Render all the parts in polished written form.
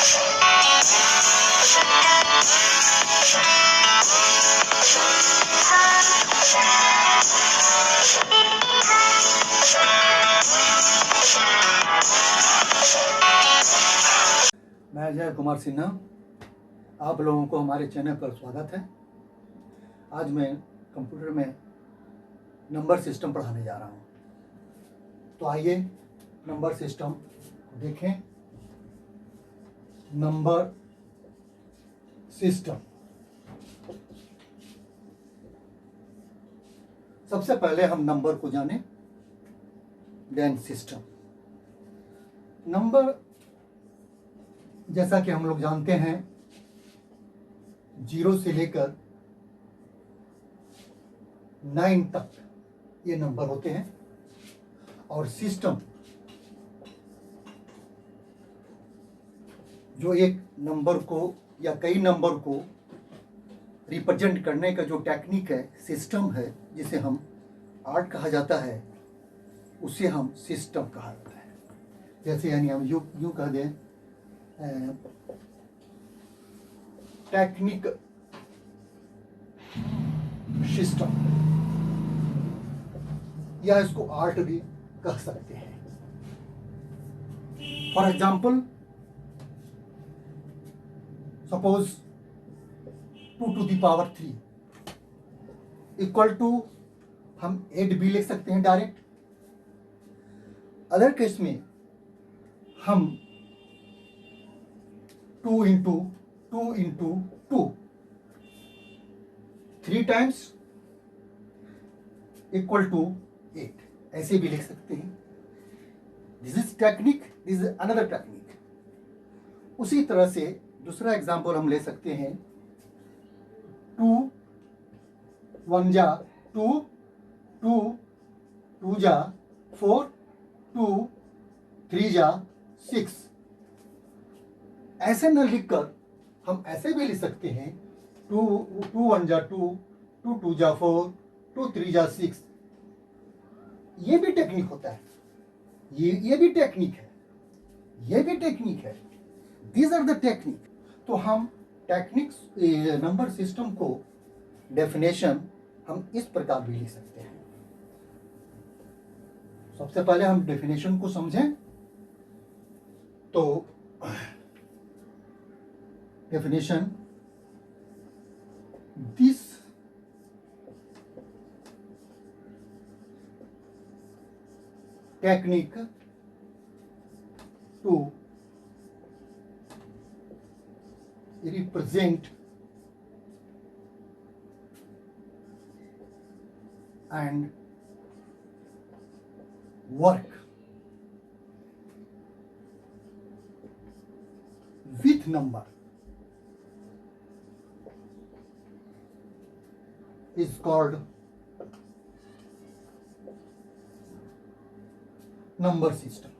मैं अजय कुमार सिन्हा, आप लोगों को हमारे चैनल पर स्वागत है। आज मैं कंप्यूटर में नंबर सिस्टम पढ़ाने जा रहा हूँ। तो आइए नंबर सिस्टम देखें। नंबर सिस्टम, सबसे पहले हम नंबर को जानें, देन सिस्टम। नंबर जैसा कि हम लोग जानते हैं 0 से लेकर 9 तक ये नंबर होते हैं। और सिस्टम जो एक नंबर को या कई नंबर को रिप्रेजेंट करने का जो टेक्निक है, सिस्टम है, जिसे हम आर्ट कहा जाता है, उसे हम सिस्टम कहा जाता है। जैसे यानी हम यूं कह दें टेक्निक सिस्टम, या इसको आर्ट भी कह सकते हैं। For example, suppose 2 to the power 3 equal to, हम 8 भी लिख सकते हैं डायरेक्ट। अदर केस में हम 2 into 2 into 2 3 times equal to 8 ऐसे भी लिख सकते हैं। This is technique, this is another technique. उसी तरह से दूसरा एग्जाम्पल हम ले सकते हैं 2 1 जा 2, 2 2 जा 4, 2 3 जा 6। ऐसे न लिखकर हम ऐसे भी लिख सकते हैं 2 1 जा 2, 2 2 जा 4, 2 3 जा 6। ये भी टेक्निक होता है, ये भी टेक्निक है, ये भी टेक्निक है। These are the technique. तो हम टेक्निक्स नंबर सिस्टम को डेफिनेशन हम इस प्रकार भी लिख सकते हैं। सबसे पहले हम डेफिनेशन को समझें। तो definition, this technique to represent and work with number is called number system.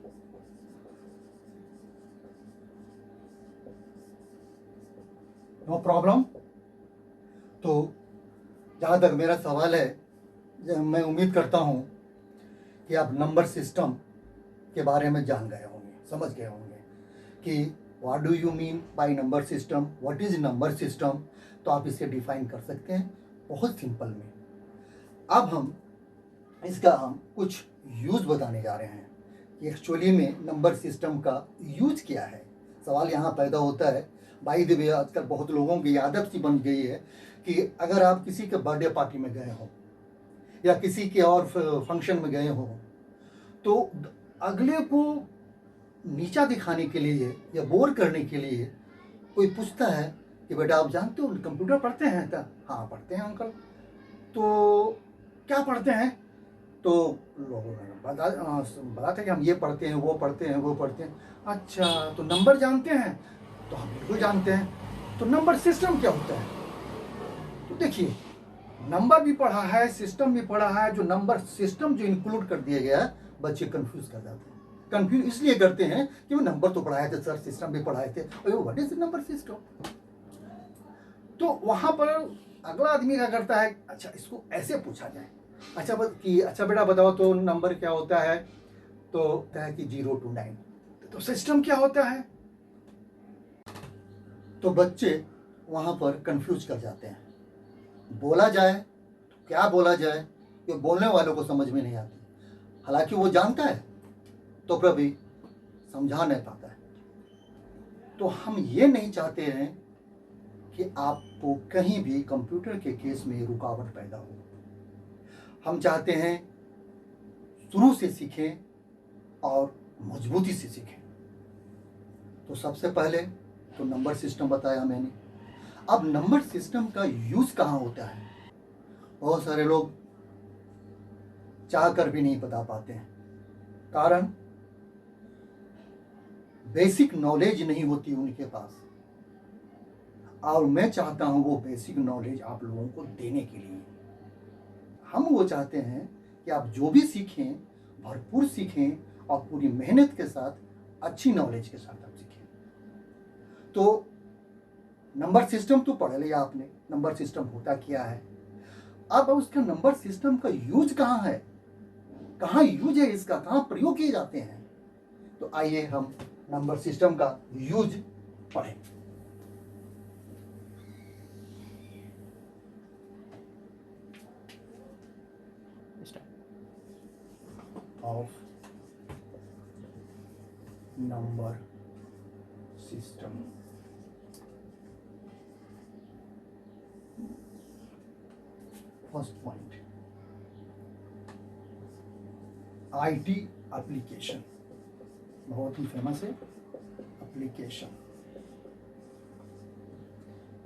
No problem. तो जहाँ तक मेरा सवाल है, मैं उम्मीद करता हूँ कि आप नंबर सिस्टम के बारे में जान गए होंगे, समझ गए होंगे कि what do you mean by number system, what is number system. तो आप इसे डिफाइन कर सकते हैं बहुत सिंपल में। अब हम कुछ यूज बताने जा रहे हैं कि एक्चुअली में नंबर सिस्टम का यूज क्या है। सवाल यहाँ पैदा होता है, बाय द वे आजकल बहुत लोगों की आदत सी बन गई है कि अगर आप किसी के बर्थडे पार्टी में गए हो या किसी के और फंक्शन में गए हो, तो अगले को नीचा दिखाने के लिए या बोर करने के लिए कोई पूछता है कि बेटा आप जानते हो कंप्यूटर पढ़ते हैं? तो हाँ पढ़ते हैं अंकल। तो क्या पढ़ते हैं? तो लोग बताते हैं कि हम ये पढ़ते हैं, वो पढ़ते हैं, वो पढ़ते हैं। अच्छा, तो नंबर जानते हैं? तो हम बिल्कुल जानते हैं। तो नंबर सिस्टम क्या होता है? तो देखिए, नंबर भी पढ़ा है, सिस्टम भी पढ़ा है। जो नंबर सिस्टम जो इंक्लूड कर दिया गया है, बच्चे कंफ्यूज कर जाते हैं। कंफ्यूज इसलिए करते हैं कि वो नंबर तो पढ़ाए थे सर, सिस्टम भी पढ़ाए थे, और व्हाट इज नंबर सिस्टम। तो वहां पर अगला आदमी क्या करता है, अच्छा इसको ऐसे पूछा जाए, अच्छा बेटा बताओ तो नंबर क्या होता है? तो कहता है कि 0 to 9। तो सिस्टम क्या होता है? तो बच्चे वहाँ पर कंफ्यूज कर जाते हैं। बोला जाए तो क्या बोला जाए ये बोलने वालों को समझ में नहीं आती, हालांकि वो जानता है तो कभी समझा नहीं पाता है। तो हम ये नहीं चाहते हैं कि आपको कहीं भी कंप्यूटर के केस में रुकावट पैदा हो। हम चाहते हैं शुरू से सीखें और मजबूती से सीखें। तो सबसे पहले तो नंबर सिस्टम बताया मैंने। अब नंबर सिस्टम का यूज कहाँ होता है, बहुत सारे लोग चाह कर भी नहीं बता पाते हैं। कारण बेसिक नॉलेज नहीं होती उनके पास, और मैं चाहता हूं वो बेसिक नॉलेज आप लोगों को देने के लिए। हम वो चाहते हैं कि आप जो भी सीखें भरपूर सीखें और पूरी मेहनत के साथ अच्छी नॉलेज के साथ आप सीखें। तो नंबर सिस्टम तो पढ़ लिया आपने, नंबर सिस्टम होता क्या है। अब उसका नंबर सिस्टम का यूज कहाँ है, कहाँ यूज है इसका, कहाँ प्रयोग किए जाते हैं। तो आइए हम नंबर सिस्टम का यूज पढ़ें। Of number system. First point, IT application, बहुत ही फेमस है application.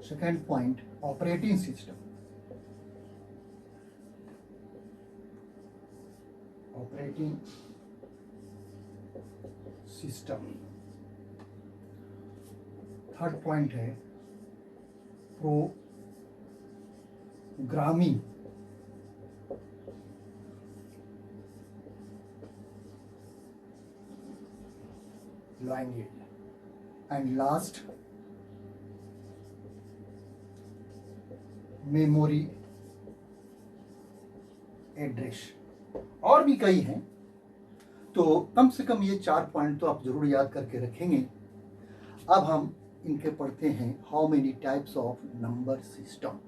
Second point, operating system, operating system. Third point है programming, language. And last, memory address. और भी कई हैं, तो कम से कम ये 4 पॉइंट तो आप जरूर याद करके रखेंगे। अब हम इनके पढ़ते हैं, how many types of number system.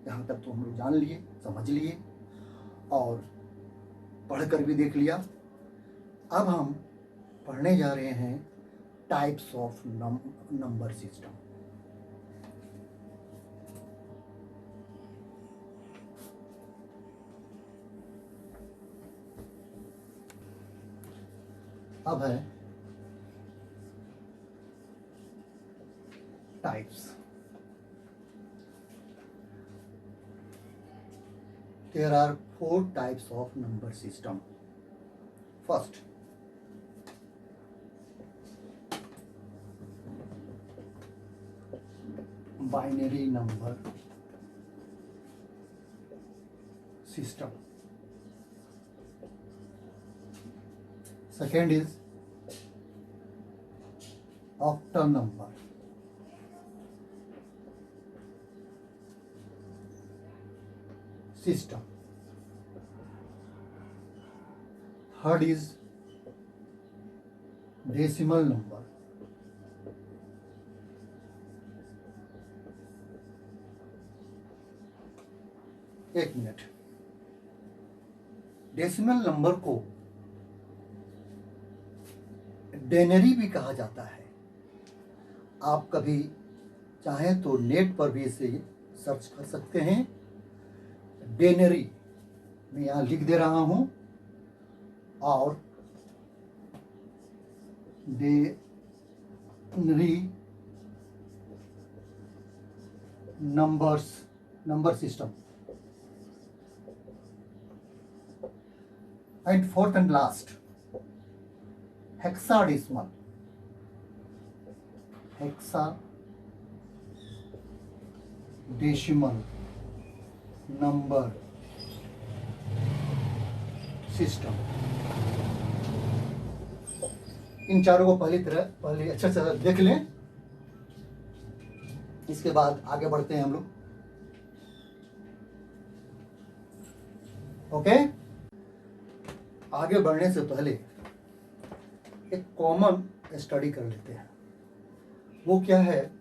यहाँ तक तो हम लोग जान लिए, समझ लिए और पढ़कर भी देख लिया। अब हम पढ़ने जा रहे हैं टाइप्स ऑफ नंबर सिस्टम। अब है types. There are 4 types of number system. First, binary number system. Second is octal number. System. Third is decimal number. एक मिनट, डेसिमल नंबर को डेनरी भी कहा जाता है। आप कभी चाहें तो नेट पर भी इसे सर्च कर सकते हैं। डेनरी मैं यहाँ लिख दे रहा हूं, और denary number system. And fourth and last, hexadecimal number system. इन चारों को पहले अच्छे से देख लें, इसके बाद आगे बढ़ते हैं हम लोग। ओके, आगे बढ़ने से पहले एक कॉमन स्टडी कर लेते हैं। वो क्या है,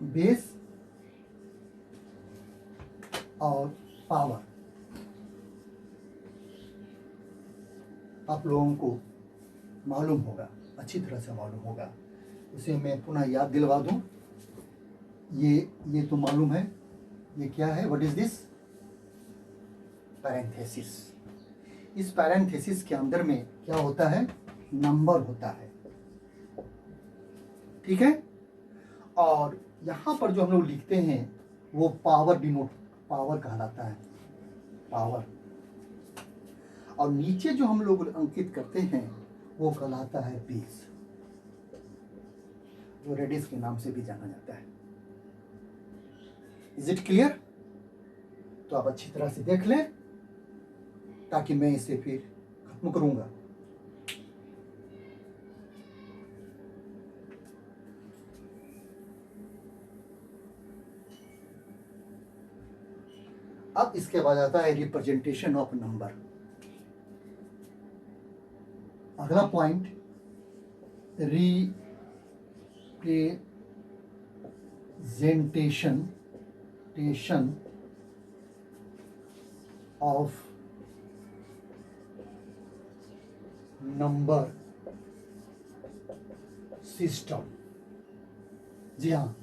बेस और पावर। आप लोगों को मालूम होगा, अच्छी तरह से मालूम होगा, उसे मैं पुनः याद दिलवा दूं। ये तो मालूम है, ये क्या है, व्हाट इज दिस, पैरेंथेसिस। इस पैरेंथेसिस के अंदर में क्या होता है, नंबर होता है, ठीक है। और यहाँ पर जो हम लोग लिखते हैं वो पावर डिनोट, पावर कहलाता है, पावर। और नीचे जो हम लोग अंकित करते हैं वो कहलाता है बेस, जो रेडिस के नाम से भी जाना जाता है। Is it clear? तो आप अच्छी तरह से देख लें ताकि मैं इसे फिर खत्म करूंगा। अब इसके बाद आता है रिप्रेजेंटेशन ऑफ नंबर। अगला point, representation of number system. जी हाँ,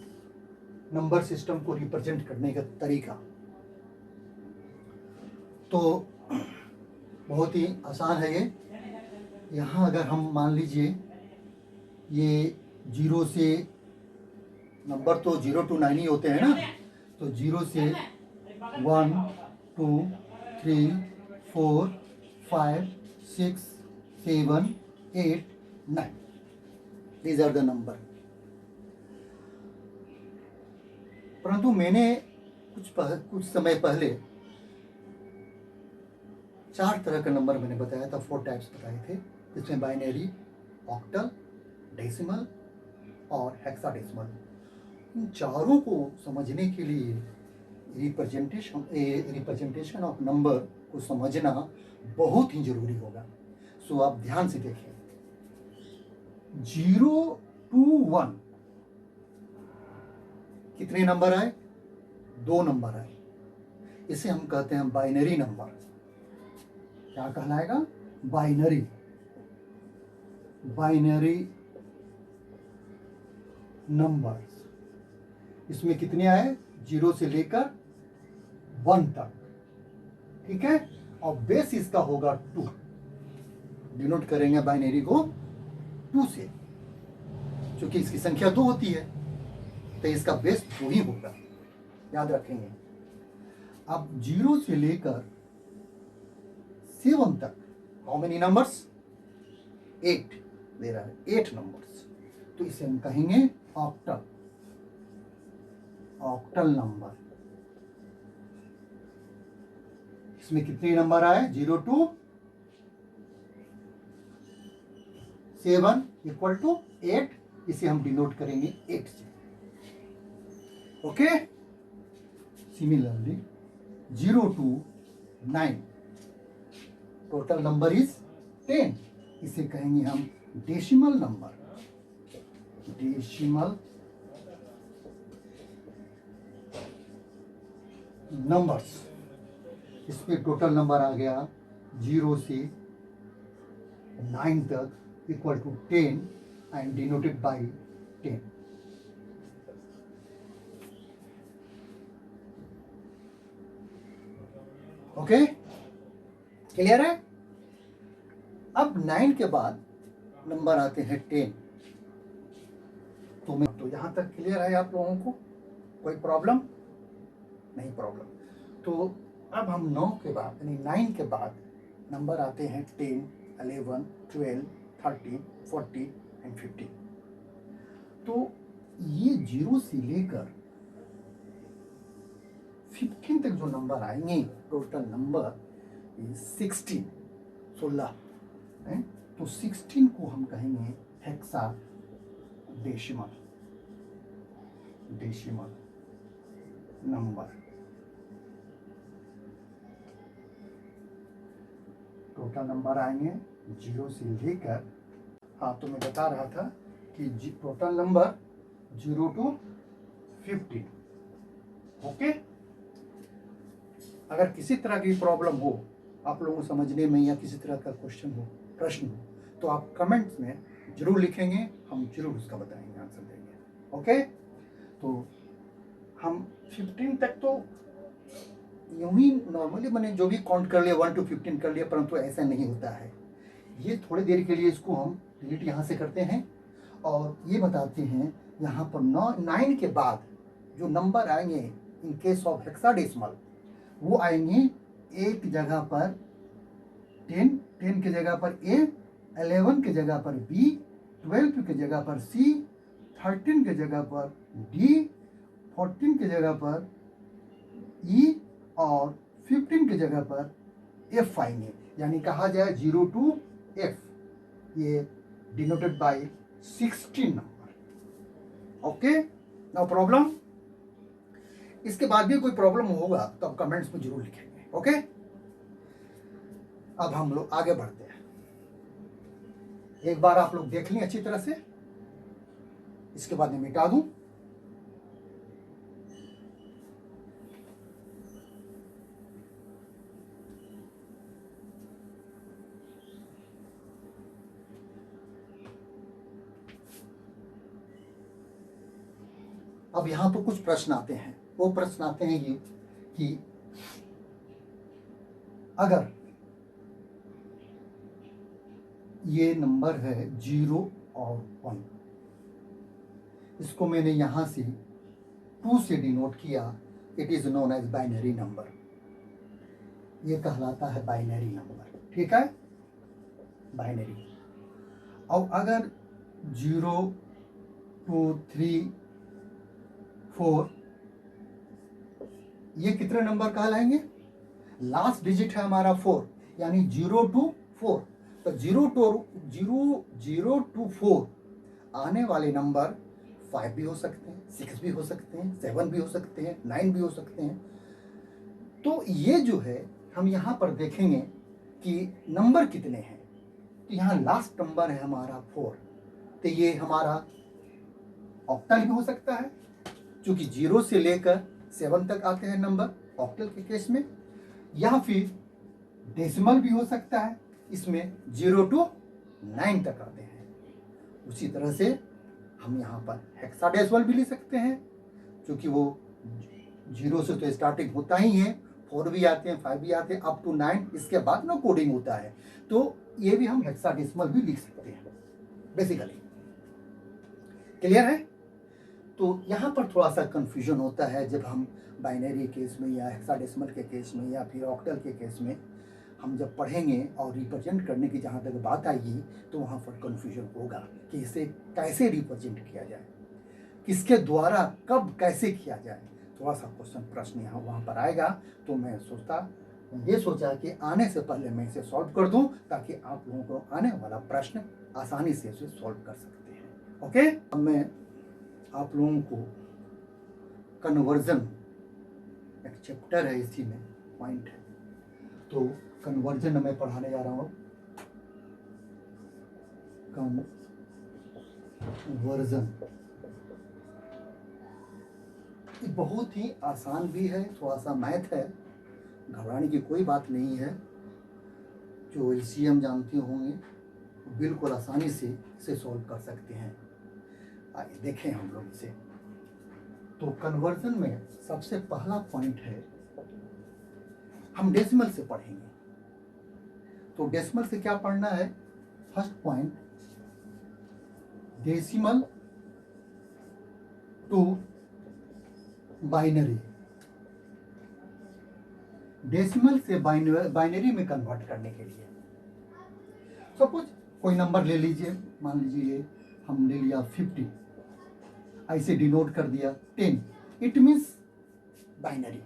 नंबर सिस्टम को रिप्रेजेंट करने का तरीका तो बहुत ही आसान है। ये यहाँ अगर हम मान लीजिए ये 0 से, नंबर तो 0 to 9 ही होते हैं ना, तो 0 से 1 2 3 4 5 6 7 8 9, these are the number। परंतु मैंने कुछ समय पहले 4 तरह का नंबर मैंने बताया था, 4 टाइप्स बताए थे, जिसमें बाइनरी, ऑक्टल, डेसिमल और हेक्साडेसिमल। इन चारों को समझने के लिए रिप्रेजेंटेशन ऑफ नंबर को समझना बहुत ही जरूरी होगा। सो आप ध्यान से देखिए, 0 to 1 कितने नंबर आए, 2 नंबर आए। इसे हम कहते हैं बाइनरी नंबर। क्या कहलाएगा, बाइनरी नंबर्स। इसमें कितने आए, 0 से लेकर 1 तक, ठीक है। और बेस इसका होगा 2, डिनोट करेंगे बाइनरी को 2 से, क्योंकि इसकी संख्या 2 होती है तो इसका बेस 2 ही होगा, याद रखेंगे। अब 0 से लेकर 7 तक how many numbers, 8, there are 8 numbers. तो इसे हम कहेंगे ऑक्टल, ऑक्टल नंबर। इसमें कितने नंबर आए, 0 to 7 इक्वल टू 8, इसे हम डिनोट करेंगे 8 से, okay. Similarly 0 to 9 total number is 10, इसे कहेंगे हम डेसिमल नंबर, डेसिमल नंबर्स। इसमें टोटल नंबर आ गया 0 से 9 तक equal to 10 and denoted by 10। Okay, clear है? अब 9 के बाद नंबर आते हैं 10। तो यहां तक क्लियर है आप लोगों को, कोई प्रॉब्लम नहीं? प्रॉब्लम। तो अब हम 9 के बाद यानी 9 के बाद नंबर आते हैं 10, 11, 12, 13, 14 एंड 15। तो ये 0 से लेकर 15 तक जो नंबर आएंगे, टोटल नंबर 16, 16 है। तो 16 को हम कहेंगे hexa decimal, decimal number. Total number आएंगे 0 से लेकर हाँ, तो मैं बता रहा था कि टोटल नंबर 0 to 15। ओके, अगर किसी तरह की प्रॉब्लम हो आप लोगों को समझने में या किसी तरह का क्वेश्चन हो, प्रश्न हो, तो आप कमेंट्स में जरूर लिखेंगे, हम जरूर उसका बताएंगे, आंसर देंगे। ओके, तो हम 15 तक तो यूं ही नॉर्मली मैंने जो भी काउंट कर लिया 1 to 15 कर लिया, परंतु ऐसा नहीं होता है। ये थोड़ी देर के लिए इसको हम डिलीट यहाँ से करते हैं और ये बताते हैं यहाँ पर 9 के बाद जो नंबर आएंगे इन केस ऑफ हेक्साडेसिमल वो आएंगे एक जगह पर 10, 10 की जगह पर A, 11 की जगह पर B, 12 की जगह पर C, 13 की जगह पर D, 14 की जगह पर E और 15 की जगह पर F आएंगे। यानी कहा जाए 0 to F, ये denoted by 16 number. Okay, no problem. इसके बाद भी कोई प्रॉब्लम होगा तो आप कमेंट्स में जरूर लिखेंगे। ओके, अब हम लोग आगे बढ़ते हैं। एक बार आप लोग देख लें अच्छी तरह से, इसके बाद मैं मिटा दूं। अब यहां पर कुछ प्रश्न आते हैं। वो प्रश्न आते हैं ये कि अगर ये नंबर है 0 और 1, इसको मैंने यहां से 2 से डिनोट किया, it is known as binary number. ये कहलाता है बाइनरी नंबर। ठीक है, बाइनरी। और अगर 0, 2, 3, 4 ये कितने नंबर कहलाएंगे? लास्ट डिजिट है हमारा 4, यानी 0 to 4। तो 0 to 4 आने वाले नंबर 5 भी हो सकते हैं, 6 भी हो सकते हैं, 7 भी हो सकते हैं, 9 भी हो सकते हैं। तो ये जो है हम यहाँ पर देखेंगे कि नंबर कितने हैं। तो यहाँ लास्ट नंबर है हमारा 4, तो ये हमारा ऑक्टल भी हो सकता है, क्योंकि 0 से लेकर 7 तक आते हैं नंबर ऑक्टल के केस में, या फिर डेसिमल भी हो सकता है, इसमें 0 to 9 तक आते हैं। उसी तरह से हम यहाँ पर हेक्साडेसिमल भी ले सकते हैं, क्योंकि वो 0 से तो स्टार्टिंग होता ही है, 4 भी आते हैं, 5 भी आते हैं, अप टू 9, इसके बाद ना कोडिंग होता है। तो ये भी हम हेक्साडेसिमल भी लिख सकते हैं बेसिकली। क्लियर है? तो यहाँ पर थोड़ा सा कंफ्यूजन होता है जब हम बाइनरी केस में या हेक्साडेसिमल के केस में या फिर ऑक्टल के केस में हम जब पढ़ेंगे और रिप्रेजेंट करने की जहाँ तक बात आएगी तो वहाँ पर कंफ्यूजन होगा कि इसे कैसे रिप्रेजेंट किया जाए, किसके द्वारा कब कैसे किया जाए। थोड़ा सा क्वेश्चन प्रश्न यहाँ वहाँ पर आएगा। तो मैं ये सोचा कि आने से पहले मैं इसे सॉल्व कर दूं, ताकि आप लोगों को आने वाला प्रश्न आसानी से इसे सॉल्व कर सकते हैं। ओके, अब मैं आप लोगों को कन्वर्जन, एक चैप्टर है इसी में पॉइंट है, तो कन्वर्जन मैं पढ़ाने जा रहा हूँ। कन्वर्जन बहुत ही आसान भी है, थोड़ा सा मैथ है, घबराने की कोई बात नहीं है। जो एलसीएम जानते होंगे बिल्कुल आसानी से इसे सॉल्व कर सकते हैं। आइए देखें हम लोग इसे। तो कन्वर्जन में सबसे पहला पॉइंट है, हम डेसिमल से पढ़ेंगे। तो डेसिमल से क्या पढ़ना है? First point, decimal to binary. Decimal से बाइनरी में कन्वर्ट करने के लिए सपोज कोई नंबर ले लीजिए, मान लीजिए हम ले लिया 50, ऐसे डिनोट कर दिया 10, it means binary,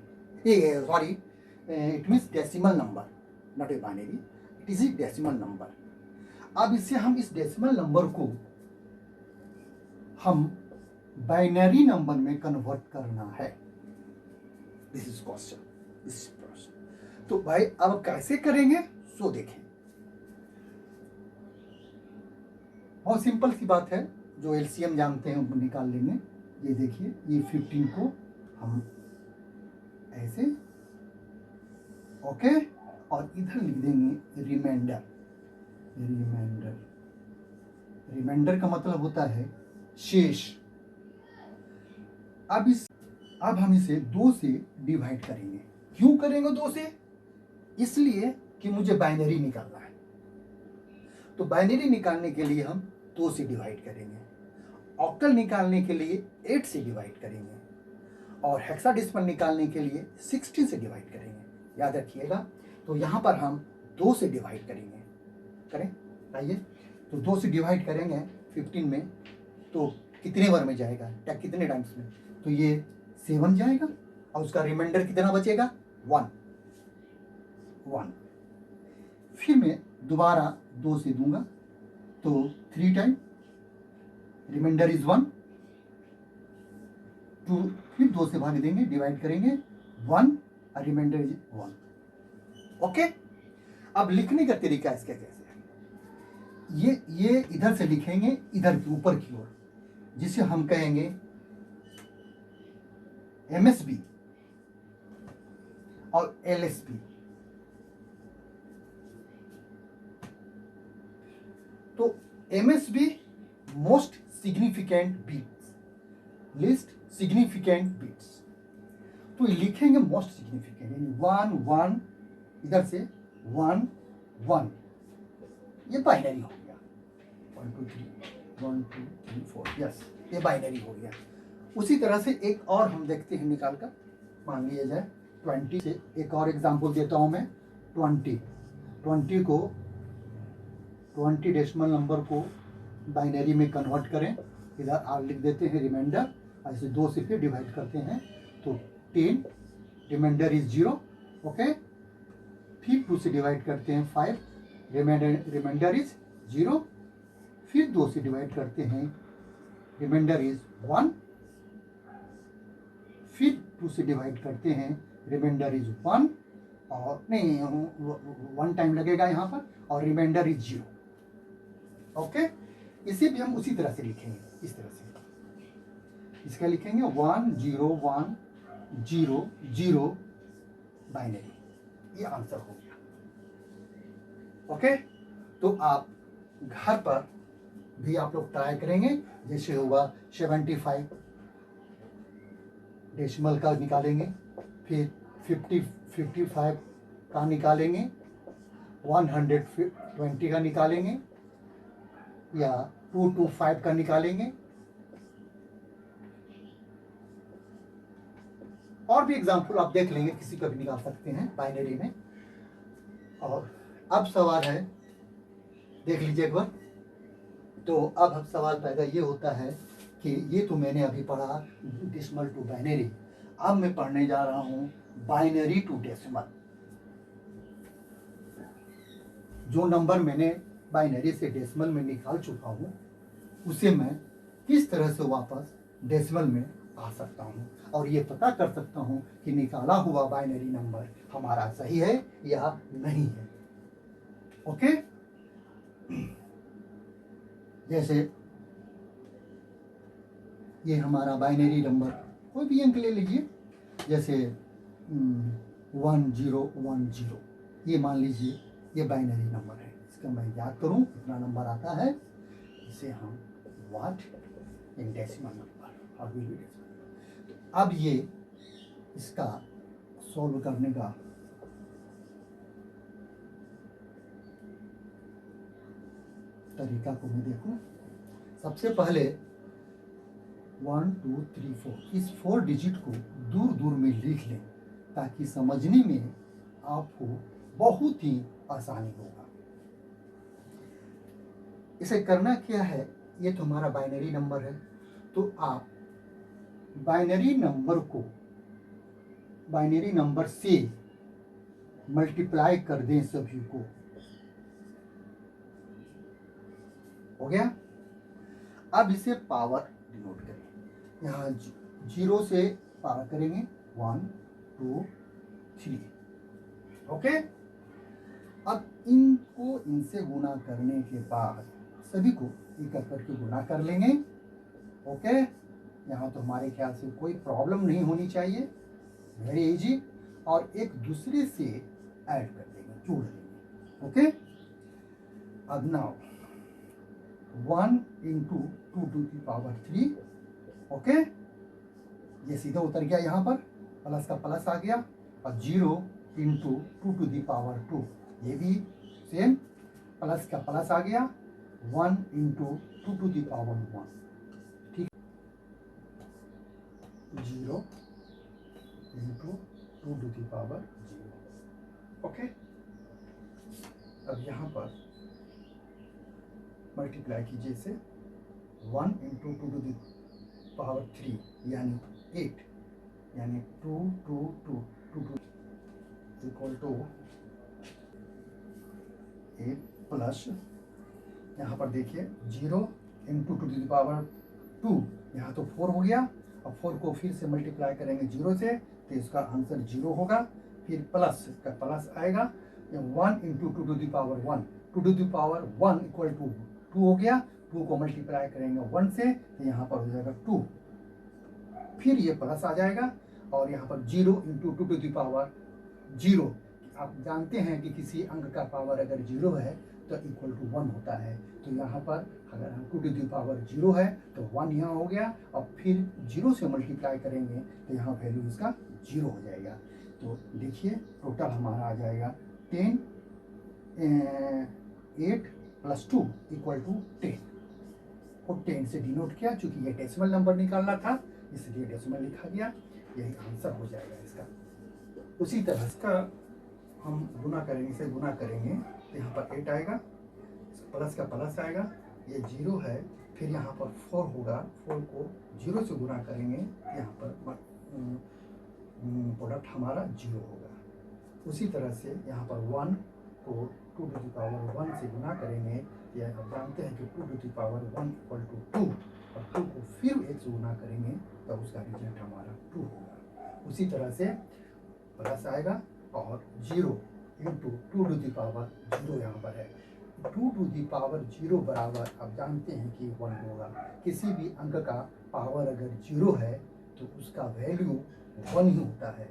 sorry it means decimal number, not a binary, it is a decimal number. अब इससे हम इस डेसिमल नंबर को हम बाइनरी नंबर में कन्वर्ट करना है। This is question, this is प्रश्न। तो भाई अब कैसे करेंगे सो देखें। बहुत सिंपल सी बात है, जो एलसीएम जानते हैं वो निकाल लेंगे। ये देखिए, ये 15 को हम ऐसे, ओके, और इधर लिख देंगे रिमाइंडर। रिमाइंडर, रिमाइंडर का मतलब होता है शेष। अब हम इसे 2 से डिवाइड करेंगे। क्यों करेंगे 2 से? इसलिए कि मुझे बाइनरी निकालना है। तो बाइनरी निकालने के लिए हम 2 से डिवाइड करेंगे, ऑक्टल निकालने के लिए 8 से डिवाइड करेंगे, और हेक्साडेसिमल निकालने के लिए 16 से डिवाइड करेंगे। याद रखिएगा। तो यहाँ पर हम 2 से डिवाइड करेंगे। करें, आइए। तो 2 से डिवाइड करेंगे 15 में, तो कितने बार में जाएगा, या कितने टाइम्स में? तो ये 7 जाएगा, और उसका रिमाइंडर कितना बचेगा? 1। फिर मैं दोबारा 2 से दूंगा, तो 3 टाइम, रिमाइंडर इज 1। 2, फिर 2 से भाग देंगे, डिवाइड करेंगे 1, और रिमाइंडर इज 1। ओके। अब लिखने का तरीका इसका कैसे है? ये इधर से लिखेंगे, इधर की ऊपर की ओर, जिसे हम कहेंगे एमएसबी और एलएसबी। तो MSB most significant bits, least significant bits. तो ये लिखेंगे मोस्ट सिग्निफिकेंट, यानी 1 1, इधर से 1 1, ये बाइनरी हो गया। 1 2 3 1 2 3 4, यस, ये बाइनरी हो गया। उसी तरह से एक और हम देखते हैं निकाल कर। मान लिया जाए 20 से एक और एग्जांपल देता हूं मैं। 20 को 20 डेसिमल नंबर को बाइनरी में कन्वर्ट करें। इधर आर लिख देते हैं रिमाइंडर, ऐसे 2 से फिर डिवाइड करते हैं, तो 10, रिमाइंडर इज 0। ओके। फिर 2 से डिवाइड करते हैं 5, रिमाइंडर इज 0। फिर 2 से डिवाइड करते हैं, रिमाइंडर इज 1। फिर 2 से डिवाइड करते हैं, रिमाइंडर इज 1, और नहीं 1 टाइम लगेगा यहाँ पर, और रिमाइंडर इज 0। ओके। इसे भी हम उसी तरह से लिखेंगे, इस तरह से इसका लिखेंगे 1 0 1 0 0 बाइनरी। ये आंसर हो गया। ओके। तो आप घर पर भी आप लोग ट्राई करेंगे। जैसे हुआ 75 डेसिमल का निकालेंगे, फिर 55 का निकालेंगे, 120 का निकालेंगे, या 225 का निकालेंगे। और भी एग्जाम्पल आप देख लेंगे, किसी का भी निकाल सकते हैं बाइनरी में। और अब सवाल है, देख लीजिए एक बार। तो अब सवाल पैदा ये होता है कि ये तो मैंने अभी पढ़ा डेसिमल टू बाइनरी, अब मैं पढ़ने जा रहा हूं बाइनरी टू डेसिमल। जो नंबर मैंने बाइनरी से डेसिमल में निकाल चुका हूं, उसे मैं किस तरह से वापस डेसिमल में आ सकता हूं, और ये पता कर सकता हूं कि निकाला हुआ बाइनरी नंबर हमारा सही है या नहीं है। ओके। जैसे ये हमारा बाइनरी नंबर, कोई भी अंक ले लीजिए, जैसे 1010, ये मान लीजिए ये बाइनरी नंबर है। इसका मैं याद करूं कितना नंबर आता है, इसे हम व्हाट इन डेसिमल नंबर और विल बी डेसिमल। तो अब ये इसका सॉल्व करने का तरीका को मैं देखूं। सबसे पहले 1 2 3 4, इस 4 डिजिट को दूर दूर में लिख लें, ताकि समझने में आपको बहुत ही आसानी होगा। इसे करना क्या है, ये तो हमारा बाइनरी नंबर है, तो आप बाइनरी नंबर को बाइनरी नंबर से मल्टीप्लाई कर दें सभी को। हो गया। अब इसे पावर डिनोट करें। यहाँ 0 से पावर करेंगे 1 2 3। ओके। अब इनको इनसे गुना करने के बाद सभी को एक एक करके गुना कर लेंगे। ओके, यहाँ तो हमारे ख्याल से कोई प्रॉब्लम नहीं होनी चाहिए, वेरी इजी। और एक दूसरे से ऐड कर देंगे, जोड़ देंगे। ओके, अब नाउ 1 इंटू 2⁻3। ओके, ये सीधा उतर गया, यहाँ पर प्लस का प्लस आ गया, और 0 इंटू 2⁻2, ये भी सेम प्लस का प्लस आ गया, 1 इंटू 2⁻1, ठीक, 0 इंटू 2⁻0। ओके, अब यहाँ पर मल्टीप्लाई कीजिए इसे, 1 इंटू 2⁻3 यानी 8, यानी 2 2 2 2 2 इक्वल टू 8 प्लस, यहाँ पर देखिए 0 इंटू 2⁻2, यहाँ तो 4 हो गया। अब 4 को फिर से मल्टीप्लाई करेंगे 0 से, तो इसका आंसर 0 होगा। फिर प्लस का प्लस आएगा, 1 इंटू 2⁻1, 2⁻1 इक्वल टू 2 हो गया। 2 को मल्टीप्लाई करेंगे 1 से, तो यहाँ पर हो जाएगा 2, फिर ये प्लस आ जाएगा, और यहाँ पर 0 इंटू 2⁻0। आप जानते हैं कि किसी अंक का पावर अगर 0 है तो इक्वल टू 1 होता है। तो यहाँ पर अगर हम 2⁻0 है तो 1 यहाँ हो गया, और फिर 0 से मल्टीप्लाई करेंगे तो यहाँ वैल्यू इसका 0 हो जाएगा। तो देखिए टोटल हमारा आ जाएगा 10, 8 प्लस 2 इक्वल टू 10, और 10 से डिनोट किया, चूंकि ये डेसिमल नंबर निकालना था इसलिए डेसिमल लिखा गया। यही आंसर हो जाएगा इसका। उसी तरह इसका हम गुना करेंगे, इसे गुना करेंगे तो यहाँ पर 8 आएगा, प्लस का प्लस आएगा, ये 0 है, फिर यहाँ पर 4 होगा, 4 को 0 से गुना करेंगे तो यहाँ पर प्रोडक्ट हमारा 0 होगा। उसी तरह से यहाँ पर 1 को 2⁻1 से गुना करेंगे, या आप जानते हैं कि 2⁻1 इक्वल टू 2, और 2 को फिर 1 से गुना करेंगे तब उसका रिजल्ट हमारा 2 होगा। उसी तरह से प्लस आएगा, और 0 इंटू 2⁻0 यहाँ पर है, 2⁻0 बराबर आप जानते हैं कि 1 होगा। किसी भी अंक का पावर अगर 0 है तो उसका वैल्यू 1 ही होता है,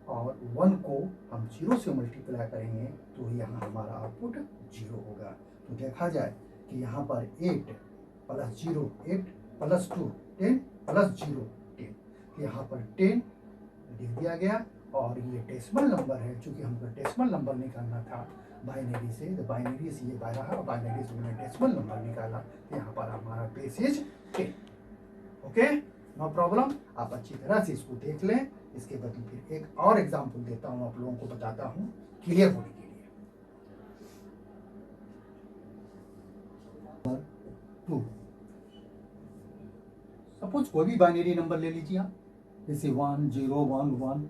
और 1 को हम 0 से मल्टीप्लाई करेंगे तो यहाँ हमारा आउटपुट 0 होगा। तो देखा जाए कि यहाँ पर 8 प्लस 0 8 प्लस 2 10 प्लस 0 10, यहाँ पर 10 लिख दिया गया, और ये डेसिमल नंबर है, चूंकि हमको डेसिमल नंबर निकालना था बाइनरी से, तो बाइनरी से ये बारह है, बाइनरी से मैंने डेसिमल नंबर निकाला, तो यहाँ पर हमारा base is 10। Okay, no problem. आप अच्छी तरह से इसको देख लें। इसके बाद फिर एक और एग्जांपल देता हूँ, आप लोगों को बताता हूँ क्लियर होने के लिए। 2 सपोज कोई भी बाइनरी नंबर ले लीजिए आप, जैसे 1 0 1 1,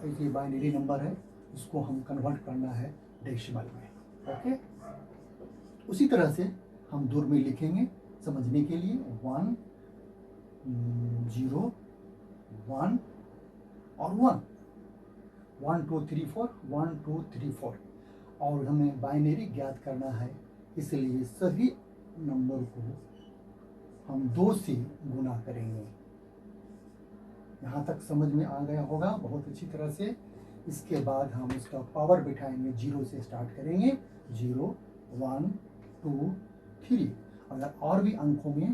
ऐसे बाइनरी नंबर है, इसको हम कन्वर्ट करना है डेसिमल में। ओके, उसी तरह से हम दूर में लिखेंगे समझने के लिए, 1 0 1 और 1 1 2 3 4 1 2 3 4, और हमें बाइनरी ज्ञात करना है, इसलिए सभी नंबर को हम 2 से गुना करेंगे। यहाँ तक समझ में आ गया होगा बहुत अच्छी तरह से। इसके बाद हम इसका पावर बिठाएंगे, 0 से स्टार्ट करेंगे, 0 1 2 3, अगर और भी अंकों में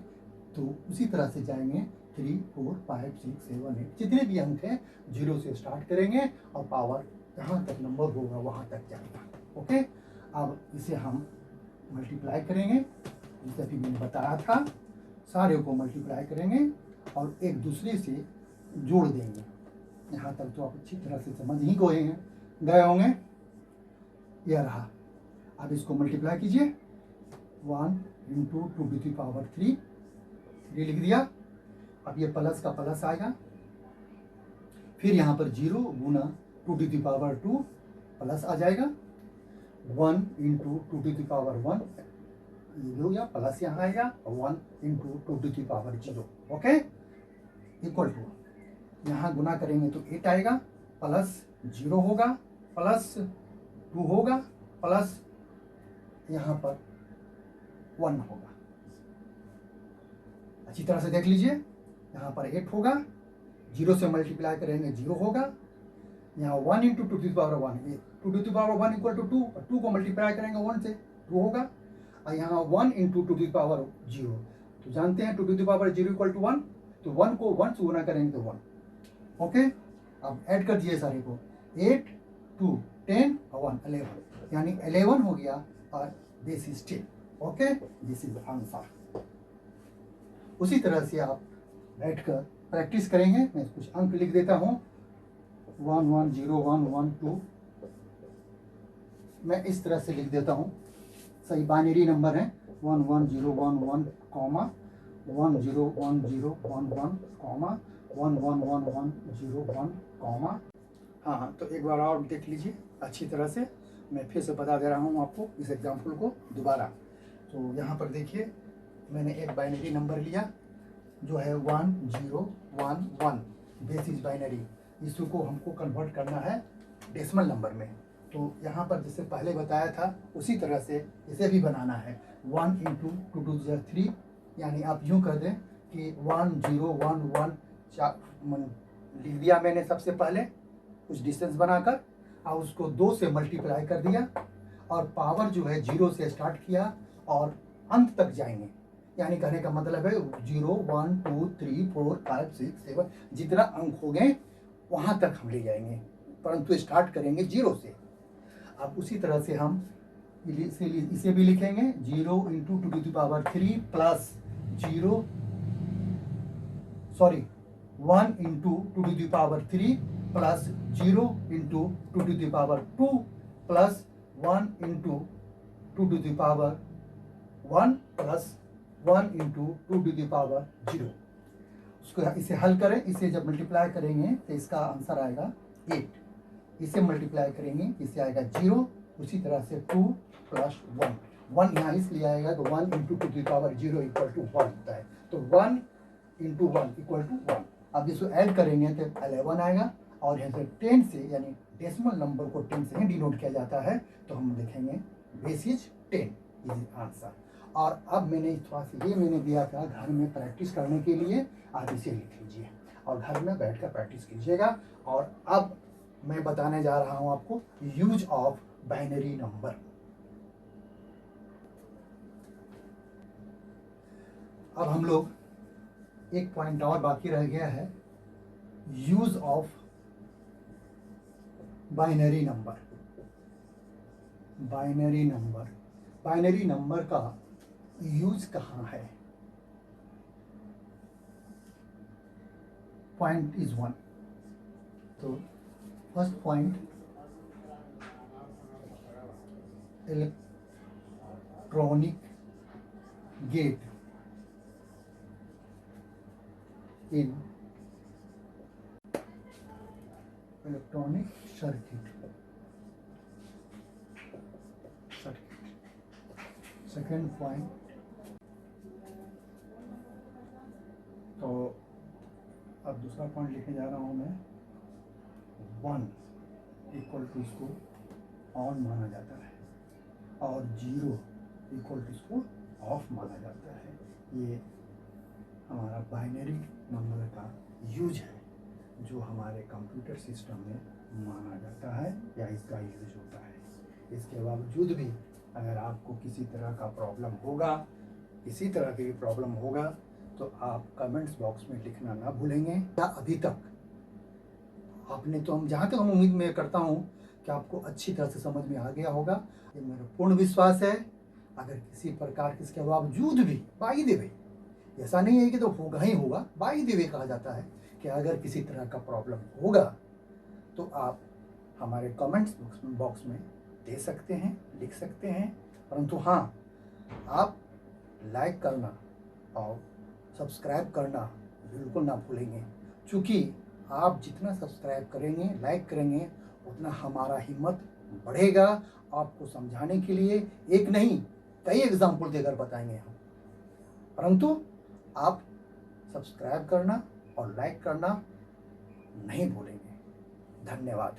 तो उसी तरह से जाएंगे, 3 4 5 6 7 8, जितने भी अंक हैं 0 से स्टार्ट करेंगे, और पावर जहाँ तक नंबर होगा वहाँ तक जाएगा। ओके, अब इसे हम मल्टीप्लाई करेंगे, जैसे कि मैंने बताया था, सारे को मल्टीप्लाई करेंगे और एक दूसरे से जोड़ देंगे। यहाँ तक तो आप अच्छी तरह से समझ ही गए होंगे। यह रहा, अब इसको मल्टीप्लाई कीजिए, 1 इंटू 2⁻3 लिख दिया। अब ये प्लस का प्लस आएगा, फिर यहाँ पर 0 गुना 2⁻2 प्लस आ जाएगा, 1 इंटू 2⁻1 ये हो गया, प्लस यहाँ आएगा, 1 इंटू 2⁻0। ओके, इक्वल टू, यहाँ गुना करेंगे तो 8 आएगा, प्लस 0 होगा, प्लस 2 होगा, प्लस यहाँ पर 1 होगा। अच्छी तरह से देख लीजिए, यहाँ पर 8 होगा, 0 से मल्टीप्लाई करेंगे 0 होगा, यहाँ 1 into 2 to the power 1, 2 to the power 1 equal to 2, और 2 को मल्टीप्लाई करेंगे 1 से 2 होगा, और यहाँ 1 इंटू 2 टू द पावर 0, तो जानते हैं 2 to the power 0 equal to 1, तो 1 को 1 से गुना करेंगे तो 1। ओके, अब ऐड कर दिए सारे को, 8 2 10 और 1 11, यानी 11 हो गया और this is 10। Okay, this is answer. उसी तरह से आप बैठकर प्रैक्टिस करेंगे। मैं कुछ अंक लिख देता हूँ, 1 1 0 1 1 2, मैं इस तरह से लिख देता हूँ, सही बाइनरी नंबर है, 1 1 0 1 1 कॉमा 1 0 1 0 1 1 कॉमा 1 1 1 1 0 1 कॉमा। हाँ, तो एक बार और देख लीजिए अच्छी तरह से, मैं फिर से बता दे रहा हूँ आपको इस एग्जाम्पल को दोबारा। तो यहाँ पर देखिए, मैंने एक बाइनरी नंबर लिया जो है 1 0 1 1, दिस इज बाइनरी, इसको हमको कन्वर्ट करना है डेसिमल नंबर में। तो यहाँ पर जैसे पहले बताया था उसी तरह से इसे भी बनाना है, 1 इंटू 2 टू द 3, यानी आप यूँ कर दें कि 1 0 1 1 लिख दिया मैंने सबसे पहले कुछ डिस्टेंस बनाकर, और उसको 2 से मल्टीप्लाई कर दिया, और पावर जो है 0 से स्टार्ट किया और अंत तक जाएंगे, यानी कहने का मतलब है 0 1 2 3 4 5 6 7, जितना अंक हो गए वहाँ तक हम ले जाएंगे, परंतु स्टार्ट करेंगे 0 से। अब उसी तरह से हम इसे भी लिखेंगे, 0 into 2 to the power 3 plus 0 sorry 1 into 2 to the power 3 plus 0 into 2 to the power 2 plus 1 into 2 to the power 1 plus 1 into 2 to the power 0। उसको इसे हल करें, इसे जब मल्टीप्लाई करेंगे तो इसका आंसर आएगा 8, इसे मल्टीप्लाई करेंगे इसे आएगा 0, उसी तरह से 2 प्लस 1 यहाँ इसलिए आएगा तो 1 into 2 to the power 0 equal to 1 होता है, तो 1 इंटू 1 इक्वल टू 1। अब इसको ऐड करेंगे तो 11 आएगा, और यहाँ से 10 से, यानी डेसिमल नंबर को 10 से ही डिनोट किया जाता है, तो हम लिखेंगे बेस इज 10 इज आंसर। और अब मैंने थोड़ा सा ये मैंने दिया था घर में प्रैक्टिस करने के लिए, आप इसे लिख लीजिए और घर में बैठकर प्रैक्टिस कीजिएगा। और अब मैं बताने जा रहा हूँ आपको यूज ऑफ बाइनरी नंबर। अब हम लोग एक पॉइंट और बाकी रह गया है, use of binary number. Binary number का यूज कहाँ है? Point is 1। तो first point, electronic get in electronic circuit. Second point, तो अब दूसरा पॉइंट लिखने जा रहा हूँ मैं, 1 इक्वल टू इसको ऑन माना जाता है और 0 इक्वल टू इसको ऑफ माना जाता है। ये हमारा बाइनरी नंबर का यूज है जो हमारे कंप्यूटर सिस्टम में माना जाता है या इसका यूज होता है। इसके बावजूद भी अगर आपको किसी तरह का प्रॉब्लम होगा, किसी तरह की प्रॉब्लम होगा, तो आप कमेंट्स बॉक्स में लिखना ना भूलेंगे। या अभी तक आपने, तो हम जहाँ तक हम उम्मीद में करता हूँ कि आपको अच्छी तरह से समझ में आ गया होगा, ये मेरा पूर्ण विश्वास है। अगर किसी प्रकार के इसके बावजूद भी बाई द वे, ऐसा नहीं है कि तो होगा ही होगा, बाई द वे कहा जाता है कि अगर किसी तरह का प्रॉब्लम होगा तो आप हमारे कमेंट्स बॉक्स में दे सकते हैं, लिख सकते हैं। परंतु हाँ, आप लाइक करना और सब्सक्राइब करना बिल्कुल ना भूलेंगे, क्योंकि आप जितना सब्सक्राइब करेंगे, लाइक करेंगे, उतना हमारा हिम्मत बढ़ेगा आपको समझाने के लिए। एक नहीं, कई एग्जाम्पल देकर बताएंगे हम। परंतु आप सब्सक्राइब करना और लाइक करना नहीं भूलेंगे। धन्यवाद।